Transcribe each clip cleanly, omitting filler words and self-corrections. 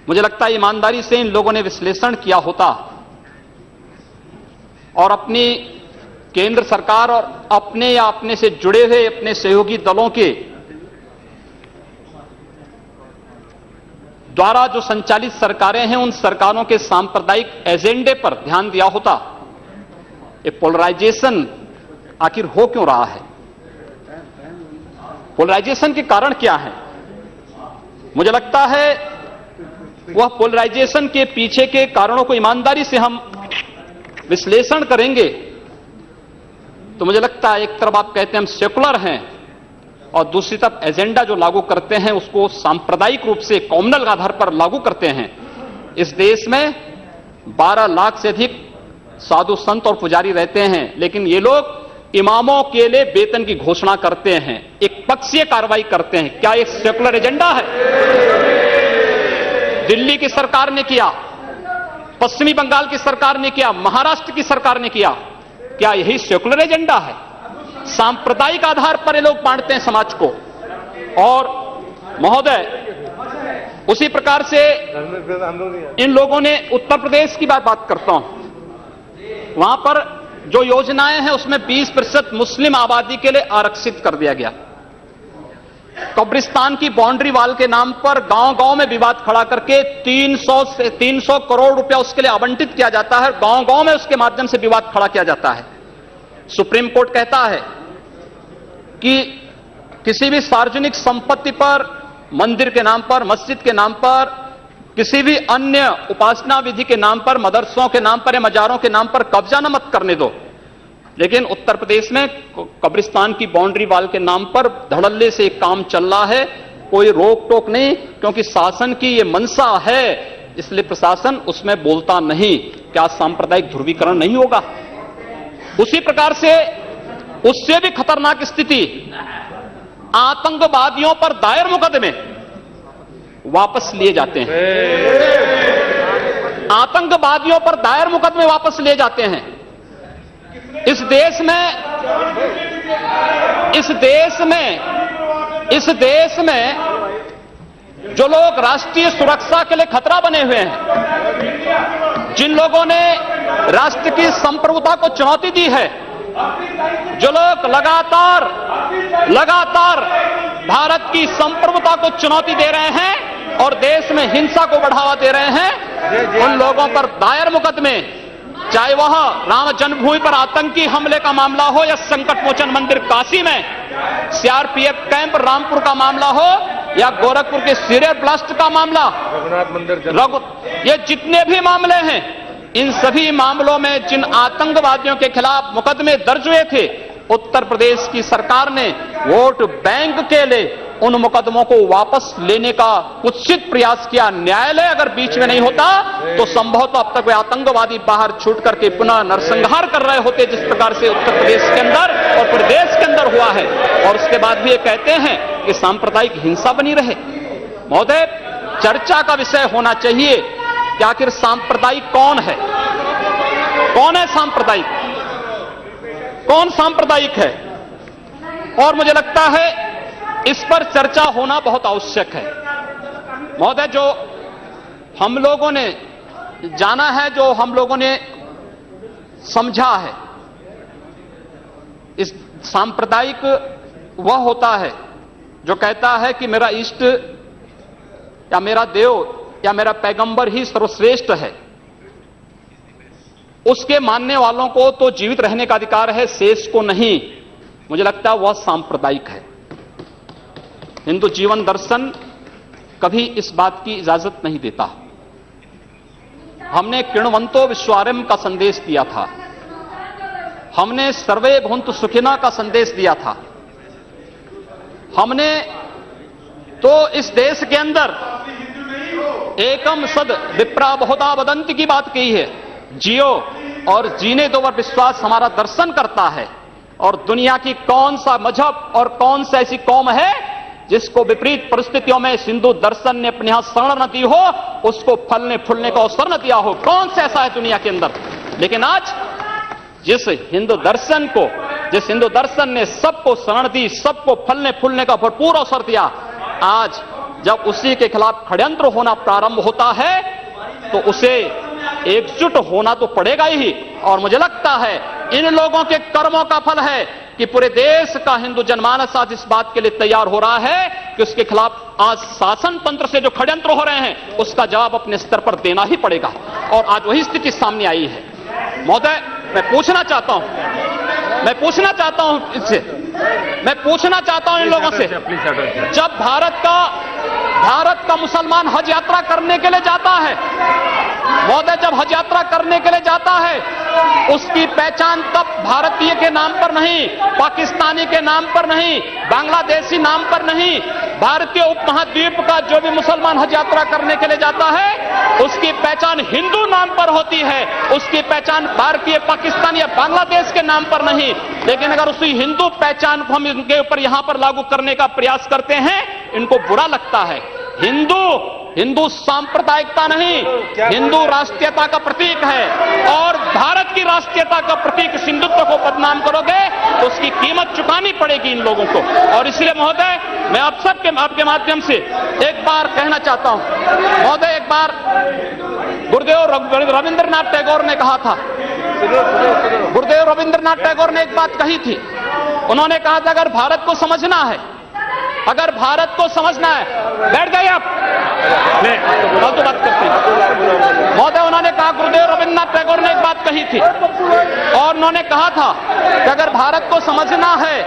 मुझे लगता है ईमानदारी से इन लोगों ने विश्लेषण किया होता और अपनी केंद्र सरकार और अपने या अपने से जुड़े हुए अपने सहयोगी दलों के द्वारा जो संचालित सरकारें हैं उन सरकारों के सांप्रदायिक एजेंडे पर ध्यान दिया होता। ये पोलराइजेशन आखिर हो क्यों रहा है? पोलराइजेशन के कारण क्या है? मुझे लगता है वह पोलराइजेशन के पीछे के कारणों को ईमानदारी से हम विश्लेषण करेंगे तो मुझे लगता है एक तरफ आप कहते हैं हम सेकुलर हैं और दूसरी तरफ एजेंडा जो लागू करते हैं उसको सांप्रदायिक रूप से कॉम्युनल आधार पर लागू करते हैं। इस देश में 12 लाख से अधिक साधु संत और पुजारी रहते हैं, लेकिन ये लोग इमामों के लिए वेतन की घोषणा करते हैं, एक पक्षीय कार्रवाई करते हैं। क्या एक सेकुलर एजेंडा है? दिल्ली की सरकार ने किया, पश्चिमी बंगाल की सरकार ने किया, महाराष्ट्र की सरकार ने किया। क्या यही सेकुलर एजेंडा है? सांप्रदायिक आधार पर ये लोग बांटते हैं समाज को। और महोदय, उसी प्रकार से इन लोगों ने उत्तर प्रदेश की बात करता हूं, वहां पर जो योजनाएं हैं उसमें 20% मुस्लिम आबादी के लिए आरक्षित कर दिया गया। कब्रिस्तान की बाउंड्री वाल के नाम पर गांव-गांव में विवाद खड़ा करके 300 करोड़ रुपया उसके लिए आवंटित किया जाता है। गांव-गांव में उसके माध्यम से विवाद खड़ा किया जाता है। सुप्रीम कोर्ट कहता है कि किसी भी सार्वजनिक संपत्ति पर, मंदिर के नाम पर, मस्जिद के नाम पर, किसी भी अन्य उपासना विधि के नाम पर, मदरसों के नाम पर या मजारों के नाम पर कब्जा न मत करने दो। लेकिन उत्तर प्रदेश में कब्रिस्तान की बाउंड्री वाल के नाम पर धड़ल्ले से एक काम चल रहा है, कोई रोक टोक नहीं, क्योंकि शासन की ये मंशा है, इसलिए प्रशासन उसमें बोलता नहीं। क्या सांप्रदायिक ध्रुवीकरण नहीं होगा? उसी प्रकार से उससे भी खतरनाक स्थिति, आतंकवादियों पर दायर मुकदमे वापस लिए जाते हैं। आतंकवादियों पर दायर मुकदमे वापस लिए जाते हैं। इस देश में जो लोग राष्ट्रीय सुरक्षा के लिए खतरा बने हुए हैं, जिन लोगों ने राष्ट्र की संप्रभुता को चुनौती दी है, जो लोग लगातार भारत की संप्रभुता को चुनौती दे रहे हैं और देश में हिंसा को बढ़ावा दे रहे हैं, उन लोगों पर दायर मुकदमे, चाहे वह राम जन्मभूमि पर आतंकी हमले का मामला हो या संकट मोचन मंदिर काशी में सीआरपीएफ कैंप रामपुर का मामला हो या गोरखपुर के सीरियल ब्लास्ट का मामला, रघुनाथ मंदिर, ये जितने भी मामले हैं, इन सभी मामलों में जिन आतंकवादियों के खिलाफ मुकदमे दर्ज हुए थे, उत्तर प्रदेश की सरकार ने वोट बैंक के लिए उन मुकदमों को वापस लेने का कुत्सित प्रयास किया। न्यायालय अगर बीच में नहीं होता तो संभवतः अब तक वे आतंकवादी बाहर छूट करके पुनः नरसंहार कर रहे होते, जिस प्रकार से उत्तर प्रदेश के अंदर और प्रदेश के अंदर हुआ है। और उसके बाद भी ये कहते हैं कि सांप्रदायिक हिंसा बनी रहे। महोदय, चर्चा का विषय होना चाहिए कि आखिर सांप्रदायिक कौन है? कौन है सांप्रदायिक? कौन सांप्रदायिक है? और मुझे लगता है इस पर चर्चा होना बहुत आवश्यक है। महोदय, जो हम लोगों ने जाना है, जो हम लोगों ने समझा है, इस सांप्रदायिक वह होता है जो कहता है कि मेरा इष्ट या मेरा देव या मेरा पैगंबर ही सर्वश्रेष्ठ है। उसके मानने वालों को तो जीवित रहने का अधिकार है, शेष को नहीं। मुझे लगता है वह सांप्रदायिक है। हिंदू जीवन दर्शन कभी इस बात की इजाजत नहीं देता। हमने किण्वंतो विश्वारंभ का संदेश दिया था, हमने सर्वे भवन्तु सुखिनः का संदेश दिया था, हमने तो इस देश के अंदर एकम सद विप्रा बहुधा वदन्ति की बात कही है। जियो और जीने दो पर विश्वास हमारा दर्शन करता है। और दुनिया की कौन सा मजहब और कौन सा ऐसी कौम है जिसको विपरीत परिस्थितियों में हिंदू दर्शन ने अपने यहां शरण न दी हो, उसको फलने फूलने का अवसर न दिया हो? कौन सा ऐसा है दुनिया के अंदर? लेकिन आज जिस हिंदू दर्शन ने सबको शरण दी, सबको फलने फूलने का भरपूर अवसर दिया, आज जब उसी के खिलाफ षड्यंत्र होना प्रारंभ होता है तो उसे एकजुट होना तो पड़ेगा ही। और मुझे लगता है इन लोगों के कर्मों का फल है कि पूरे देश का हिंदू जनमानस आज इस बात के लिए तैयार हो रहा है कि उसके खिलाफ आज शासन तंत्र से जो षड्यंत्र हो रहे हैं उसका जवाब अपने स्तर पर देना ही पड़ेगा। और आज वही स्थिति सामने आई है। महोदय, मैं पूछना चाहता हूं इन लोगों से, जब भारत का मुसलमान हज यात्रा करने के लिए जाता है, महोदय, जब हज यात्रा करने के लिए जाता है उसकी पहचान तब भारतीय के नाम पर नहीं, पाकिस्तानी के नाम पर नहीं, बांग्लादेशी नाम पर नहीं, भारतीय उपमहाद्वीप का जो भी मुसलमान हज यात्रा करने के लिए जाता है उसकी पहचान हिंदू नाम पर होती है, उसकी पहचान भारतीय, पाकिस्तानी या बांग्लादेश के नाम पर नहीं। लेकिन अगर उसी हिंदू पहचान को हम इनके ऊपर यहां पर लागू करने का प्रयास करते हैं, इनको बुरा लगता है। हिंदू सांप्रदायिकता नहीं, हिंदू राष्ट्रीयता का प्रतीक है। और भारत की राष्ट्रीयता का प्रतीक हिंदुत्व को बदनाम करोगे तो उसकी कीमत चुकानी पड़ेगी इन लोगों को। और इसलिए महोदय, मैं आप सबके आपके माध्यम से एक बार कहना चाहता हूं, महोदय, एक बार गुरुदेव रविंद्रनाथ टैगोर ने कहा था, गुरुदेव रविंद्रनाथ टैगोर ने एक बात कही थी। उन्होंने कहा था अगर भारत को समझना है, बैठ जाइए आप, फालतू बात करते हैं। महोदय, उन्होंने कहा, गुरुदेव रविंद्रनाथ टैगोर ने एक बात कही थी और उन्होंने कहा था कि अगर भारत को समझना है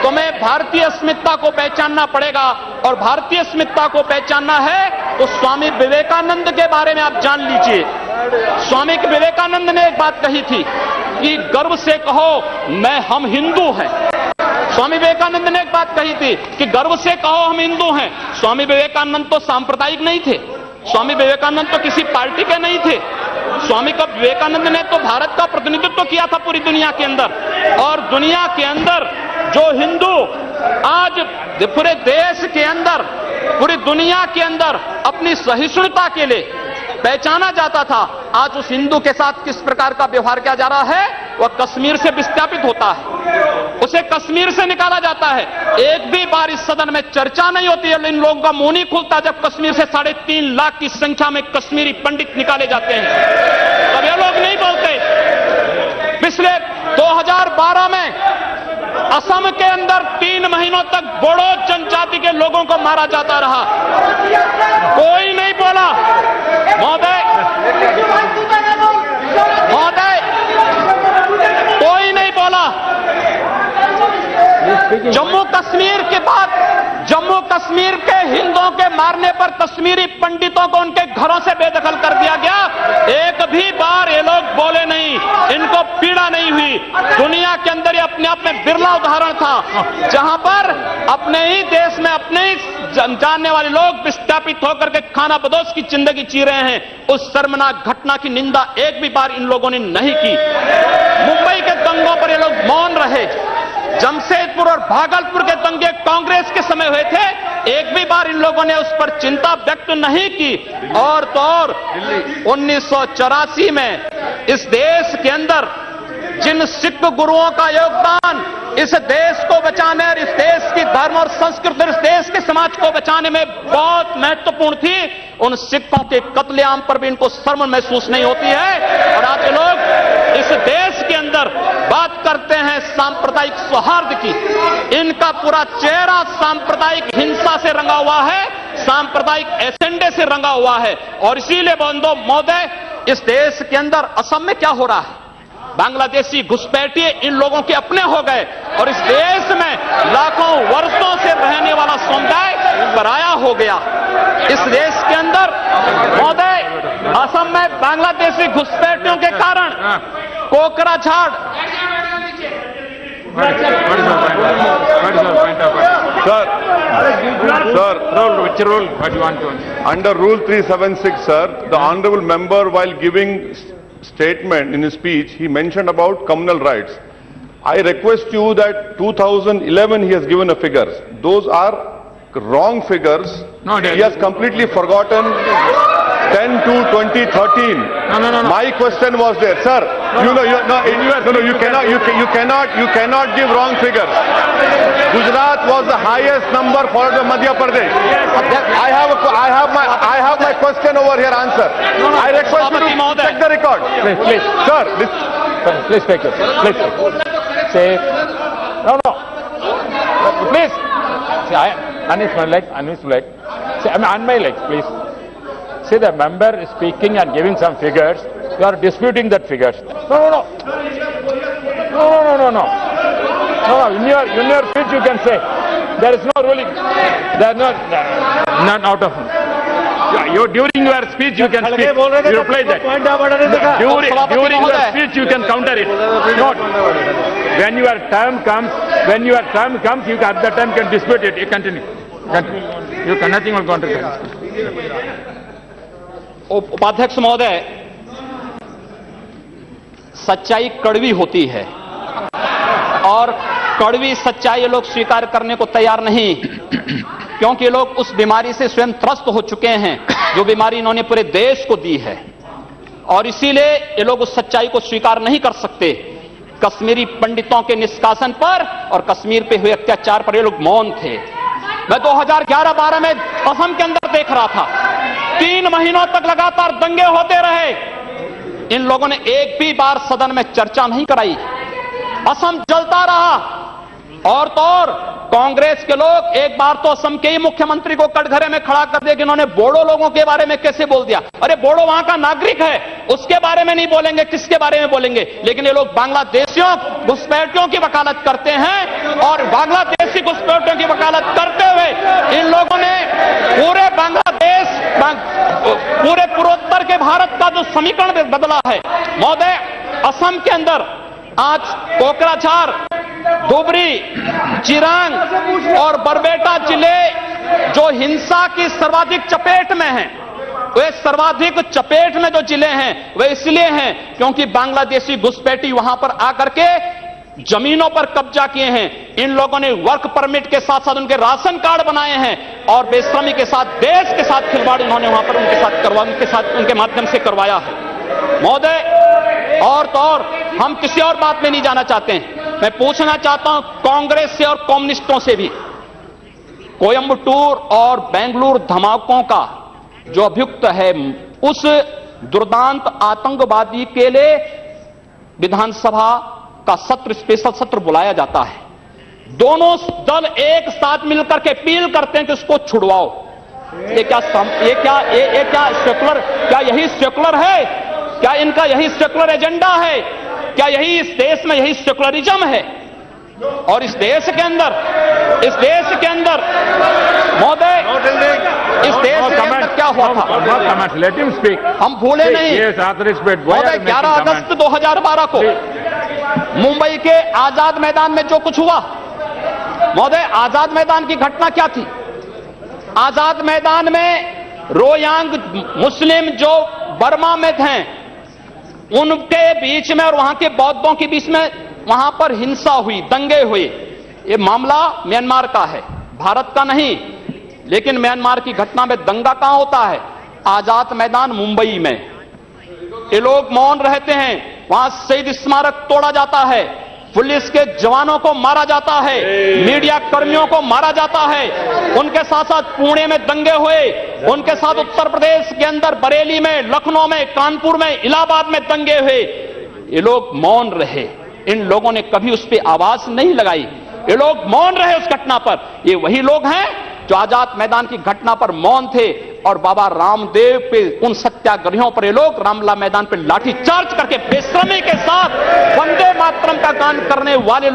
तो मैं भारतीय अस्मिता को पहचानना पड़ेगा। और भारतीय अस्मिता को पहचानना है तो स्वामी विवेकानंद के बारे में आप जान लीजिए। स्वामी विवेकानंद ने एक बात कही थी कि गर्व से कहो हम हिंदू हैं। स्वामी विवेकानंद ने एक बात कही थी कि गर्व से कहो हम हिंदू हैं। स्वामी विवेकानंद तो सांप्रदायिक नहीं थे, स्वामी विवेकानंद तो किसी पार्टी के नहीं थे। स्वामी विवेकानंद ने तो भारत का प्रतिनिधित्व किया था पूरी दुनिया के अंदर। और दुनिया के अंदर जो हिंदू आज पूरे देश के अंदर, पूरी दुनिया के अंदर अपनी सहिष्णुता के लिए पहचाना जाता था, आज उस हिंदू के साथ किस प्रकार का व्यवहार किया जा रहा है, वह कश्मीर से विस्थापित होता है, उसे कश्मीर से निकाला जाता है। एक भी बार इस सदन में चर्चा नहीं होती है, इन लोगों का मुंह नहीं खुलता जब कश्मीर से 3.5 लाख की संख्या में कश्मीरी पंडित निकाले जाते हैं, तब ये लोग नहीं बोलते। पिछले 2012 में असम के अंदर 3 महीनों तक बोडो जनजाति के लोगों को मारा जाता रहा, कोई नहीं बोला। महोदय, कोई नहीं बोला। जम्मू कश्मीर के बाद जम्मू कश्मीर के हिंदुओं के मारने पर कश्मीरी पंडितों को उनके घरों से बेदखल कर दिया गया। एक भी बार ये लोग बोले नहीं, इनको पीड़ा नहीं हुई। दुनिया के अंदर ये अपने आप में बिरला उदाहरण था जहां पर अपने ही देश में अपने ही जानने वाले लोग विस्थापित होकर के खाना बदोश की जिंदगी जी रहे हैं। उस शर्मनाक घटना की निंदा एक भी बार इन लोगों ने नहीं की। मुंबई के दंगों पर ये लोग मौन रहे। जमशेदपुर और भागलपुर के दंगे कांग्रेस के समय हुए थे, एक भी बार इन लोगों ने उस पर चिंता व्यक्त नहीं की। और तो और 1984 में इस देश के अंदर जिन सिख गुरुओं का योगदान इस देश को बचाने और इस देश की धर्म और संस्कृति, इस देश के समाज को बचाने में बहुत महत्वपूर्ण थी, उन सिखों के कत्लेआम पर भी इनको शर्म महसूस नहीं होती है। और आज लोग इस देश के अंदर बात करते हैं सांप्रदायिक सौहार्द की, इनका पूरा चेहरा सांप्रदायिक हिंसा से रंगा हुआ है, सांप्रदायिक एजेंडे से रंगा हुआ है। और इसीलिए बंधु महोदय, इस देश के अंदर असम में क्या हो रहा है, बांग्लादेशी घुसपैठिए इन लोगों के अपने हो गए और इस देश में लाखों वर्षों से रहने वाला समुदाय पराया हो गया। इस देश के अंदर महोदय, असम में बांग्लादेशी घुसपैठियों के कारण Kokrajhar Under Rule 376, sir, the honorable member, while giving statement in his speech, he mentioned about communal rights. I request you that 2011 he has given a figures. Those are wrong figures. No, he has completely forgotten 10 to 2013. No. My question was there, sir. You cannot give wrong figures. Gujarat was the highest number followed by Madhya Pradesh. I have my question over here. Answer. I request you to check the record. Please. Sir, Please take it. Please. Say. No. Please. See, unmute my leg. See, I'm on my legs, please. See, the member is speaking and giving some figures. You are disputing that figures. No. In your speech you can say. There is no ruling. There is not out of. During your speech you can speak. You reply that. During your speech you can counter it. Not. When your term comes, you at that time can dispute it. You continue. You can nothing will counter it. उपाध्यक्ष महोदय, सच्चाई कड़वी होती है और कड़वी सच्चाई ये लोग स्वीकार करने को तैयार नहीं, क्योंकि ये लोग उस बीमारी से स्वयं त्रस्त हो चुके हैं जो बीमारी इन्होंने पूरे देश को दी है, और इसीलिए ये लोग उस सच्चाई को स्वीकार नहीं कर सकते। कश्मीरी पंडितों के निष्कासन पर और कश्मीर पे हुए अत्याचार पर ये लोग मौन थे। मैं 2011-12 में असम के अंदर देख रहा था, 3 महीनों तक लगातार दंगे होते रहे। इन लोगों ने एक भी बार सदन में चर्चा नहीं कराई। असम जलता रहा, और तो और कांग्रेस के लोग एक बार तो असम के ही मुख्यमंत्री को कटघरे में खड़ा कर दिया कि इन्होंने बोडो लोगों के बारे में कैसे बोल दिया। अरे बोडो वहां का नागरिक है, उसके बारे में नहीं बोलेंगे, किसके बारे में बोलेंगे? लेकिन ये लोग बांग्लादेशियों घुसपैठियों की वकालत करते हैं, और बांग्लादेशी घुसपैठियों की वकालत करते हुए इन लोगों ने पूरे बांग्लादेश, पूरे पूर्वोत्तर के भारत का जो समीकरण बदला है। महोदय, असम के अंदर आज कोकराझार, धुबरी, चिरांग और बरबेटा जिले जो हिंसा की सर्वाधिक चपेट में हैं, वे सर्वाधिक चपेट में जो जिले हैं वे इसलिए हैं क्योंकि बांग्लादेशी घुसपैठी वहां पर आकर के जमीनों पर कब्जा किए हैं। इन लोगों ने वर्क परमिट के साथ साथ उनके राशन कार्ड बनाए हैं, और बेश्रमी के साथ, देश के साथ खिलवाड़ इन्होंने वहां पर उनके माध्यम से करवाया है। महोदय, और तो और हम किसी और बात में नहीं जाना चाहते हैं। मैं पूछना चाहता हूं कांग्रेस से और कम्युनिस्टों से भी, कोयंबटूर और बेंगलुरु धमाकों का जो अभियुक्त है, उस दुर्दांत आतंकवादी के लिए विधानसभा का सत्र, स्पेशल सत्र बुलाया जाता है। दोनों दल एक साथ मिलकर के अपील करते हैं कि उसको छुड़वाओ। ये क्या सेकुलर, क्या यही सेकुलर है? क्या इनका यही सेकुलर एजेंडा है? क्या यही इस देश में यही सेकुलरिज्म है? और इस देश के अंदर महोदय, इस देश के अंदर क्या हुआ था? Let him speak. हम भूले नहीं। महोदय, 11 अगस्त 2012 को मुंबई के आजाद मैदान में जो कुछ हुआ, महोदय, आजाद मैदान की घटना क्या थी? आजाद मैदान में रोयांग मुस्लिम जो बर्मा में थे, उनके बीच में और वहां के बौद्धों के बीच में वहां पर हिंसा हुई, दंगे हुए। ये मामला म्यांमार का है, भारत का नहीं। लेकिन म्यांमार की घटना में दंगा कहां होता है? आजाद मैदान मुंबई में। ये लोग मौन रहते हैं, वहां शहीद स्मारक तोड़ा जाता है, पुलिस के जवानों को मारा जाता है, मीडिया कर्मियों को मारा जाता है। उनके साथ साथ पुणे में दंगे हुए, उनके साथ उत्तर प्रदेश के अंदर बरेली में, लखनऊ में, कानपुर में, इलाहाबाद में दंगे हुए। ये लोग मौन रहे, इन लोगों ने कभी उस पर आवाज नहीं लगाई। ये लोग मौन रहे उस घटना पर। ये वही लोग हैं जो आजाद मैदान की घटना पर मौन थे, और बाबा रामदेव पे, उन सत्याग्रहियों पर ये लोग रामला मैदान पे लाठी चार्ज करके बेशर्मी के साथ वंदे मातरम का गान करने वाले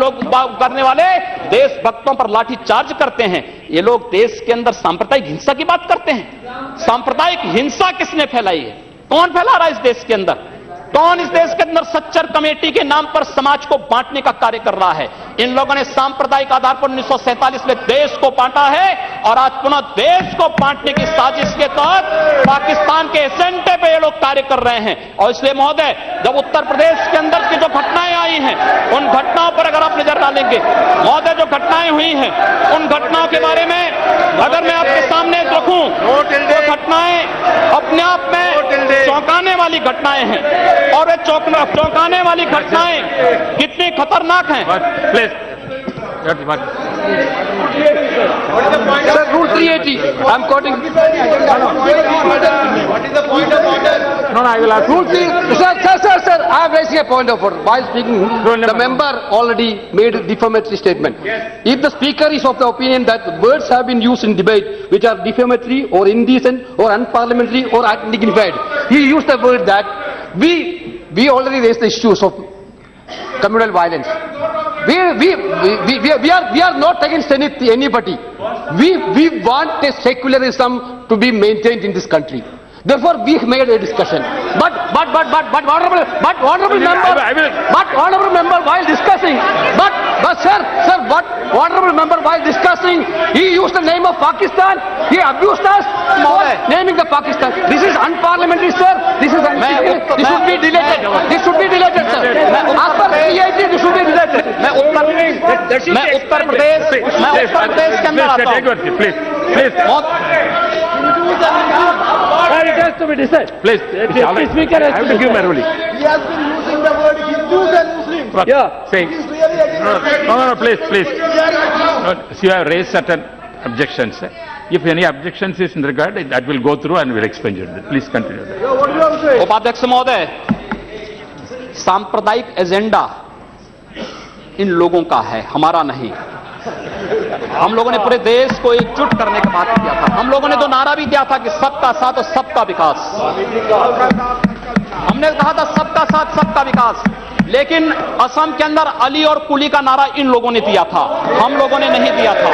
देशभक्तों पर लाठी चार्ज करते हैं। ये लोग देश के अंदर सांप्रदायिक हिंसा की बात करते हैं। सांप्रदायिक हिंसा किसने फैलाई है? कौन फैला रहा है इस देश के अंदर? कौन इस देश के अंदर सच्चर कमेटी के नाम पर समाज को बांटने का कार्य कर रहा है? इन लोगों ने सांप्रदायिक आधार पर 1947 में देश को बांटा है, और आज पुनः देश को बांटने की साजिश के तहत पाकिस्तान के एजेंडे पे ये लोग कार्य कर रहे हैं। और इसलिए महोदय, जब उत्तर प्रदेश के अंदर की जो घटनाएं आई हैं, उन घटनाओं पर अगर आप नजर डालेंगे महोदय, जो घटनाएं हुई हैं, उन घटनाओं के बारे में अगर मैं आपके सामने रखूं, तो घटनाएं अपने आप में चौंकाने वाली घटनाएं हैं, और ये चौंकाने वाली घटनाएं कितनी खतरनाक हैं। Please. Sir, Rule 380. I'm quoting. No, I will ask. Rule 3. Sir. I am raising a point of order. While speaking, the member already made a defamatory statement. If the speaker is of the opinion that words have been used in debate which are defamatory or indecent or unparliamentary or undignified, he used the word that we already raised the issues of communal violence. We are not against anybody. We want a secularism to be maintained in this country. Therefore, we made a discussion. But honorable member, while discussing, honorable member, while discussing, he used the name of Pakistan. He abused us for naming the Pakistan. This is unparliamentary, sir. This is this should be deleted. This should be deleted, sir. As per CIT, this should be deleted. मैं उत्तर प्रदेश के अंदर आता हूं। It has to be decided. Please. Speaker has to give my ruling. He has been using the word Hindus and Muslims. Yeah. Saying. This is really against No, please. No, so you have raised certain objections. If any objections is in regard, that will go through and will explain it. Please continue. What do you have to say? उपाध्यक्ष महोदय, सांप्रदायिक agenda इन लोगों का है, हमारा नहीं। हम लोगों ने पूरे देश को एकजुट करने का बात किया था। हम लोगों ने तो नारा भी दिया था कि सबका साथ और सबका विकास। हमने कहा था सबका साथ सबका विकास, लेकिन असम के अंदर अली और कुली का नारा इन लोगों ने दिया था, हम लोगों ने नहीं दिया था।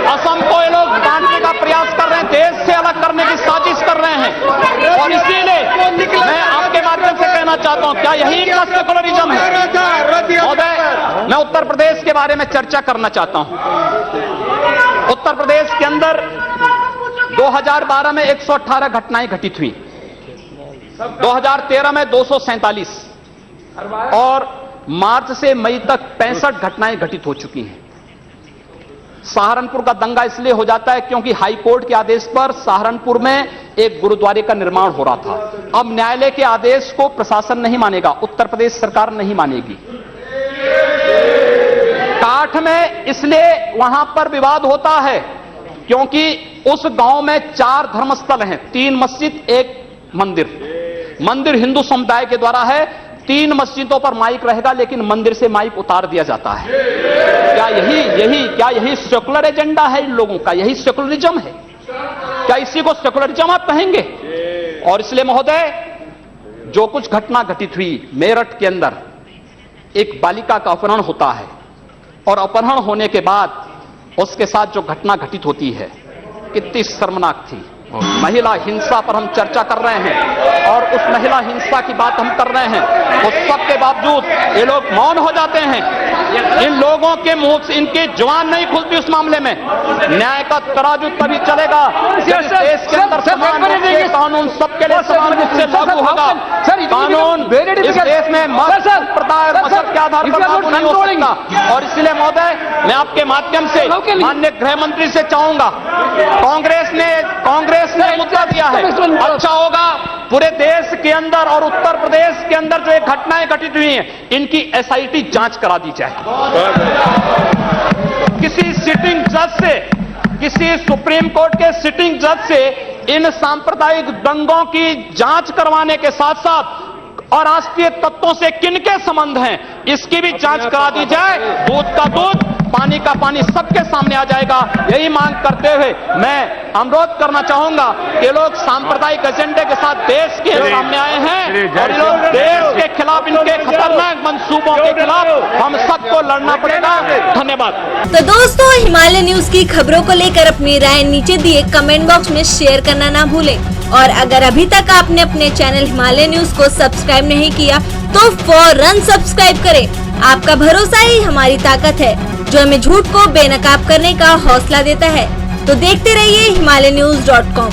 असम को ये लोग बांटने का प्रयास कर रहे हैं, देश से अलग करने की साजिश कर रहे हैं, और इसीलिए मैं आपके माध्यम से कहना चाहता हूं, क्या यही इनका सेकुलरिज्म है? महोदय, मैं उत्तर प्रदेश के बारे में चर्चा करना चाहता हूं। उत्तर प्रदेश के अंदर 2012 में 118 घटनाएं घटित हुई, 2013 में 247, और मार्च से मई तक 65 घटनाएं घटित हो चुकी हैं। सहारनपुर का दंगा इसलिए हो जाता है क्योंकि हाई कोर्ट के आदेश पर सहारनपुर में एक गुरुद्वारे का निर्माण हो रहा था। अब न्यायालय के आदेश को प्रशासन नहीं मानेगा, उत्तर प्रदेश सरकार नहीं मानेगी। काठ में इसलिए वहां पर विवाद होता है क्योंकि उस गांव में 4 धर्मस्थल हैं, 3 मस्जिद, 1 मंदिर। मंदिर हिंदू समुदाय के द्वारा है, 3 मस्जिदों पर माइक रहेगा, लेकिन मंदिर से माइक उतार दिया जाता है। क्या यही सेकुलर एजेंडा है इन लोगों का? यही सेकुलरिज्म है? क्या इसी को सेकुलरिज्म आप कहेंगे? और इसलिए महोदय, जो कुछ घटना घटित हुई मेरठ के अंदर, एक बालिका का अपहरण होता है, और अपहरण होने के बाद उसके साथ जो घटना घटित होती है कितनी शर्मनाक थी। महिला हिंसा पर हम चर्चा कर रहे हैं, और उस महिला हिंसा की बात हम कर रहे हैं, उस सब के बावजूद ये लोग मौन हो जाते हैं। इन लोगों के मुंह से इनकी जुबान नहीं खुलती उस मामले में। न्याय का तराजू तभी चलेगा जब इस देश के अंदर समान रूप से कानून सबके लिए समान रूप से लागू होगा। कानून इस देश में मत संप्रदाय और मजहब के आधार पर लागू नहीं हो सकता। और इसलिए महोदय, मैं आपके माध्यम से माननीय गृह मंत्री से चाहूंगा, कांग्रेस ने मुद्दा दिया है, अच्छा होगा पूरे देश के अंदर और उत्तर प्रदेश के अंदर जो एक घटनाएं घटित हुई हैं, इनकी एसआईटी जांच करा दी जाए। किसी सिटिंग जज से, किसी सुप्रीम कोर्ट के सिटिंग जज से इन सांप्रदायिक दंगों की जांच करवाने के साथ साथ अराष्ट्रीय तत्वों से किनके संबंध हैं, इसकी भी जांच करा दी जाए। दूध का दूध, पानी का पानी सबके सामने आ जाएगा। यही मांग करते हुए मैं अनुरोध करना चाहूंगा कि लोग सांप्रदायिक एजेंडे के साथ देश के सामने आए हैं, और लोग देश के खिलाफ, इनके खतरनाक मंसूबों के खिलाफ हम सबको लड़ना पड़ेगा। धन्यवाद। तो दोस्तों, हिमालय न्यूज की खबरों को लेकर अपनी राय नीचे दिए कमेंट बॉक्स में शेयर करना ना भूलें, और अगर अभी तक आपने अपने चैनल हिमालय न्यूज को सब्सक्राइब नहीं किया तो फौरन सब्सक्राइब करें। आपका भरोसा ही हमारी ताकत है, जो हमें झूठ को बेनकाब करने का हौसला देता है। तो देखते रहिए himalaynews.com।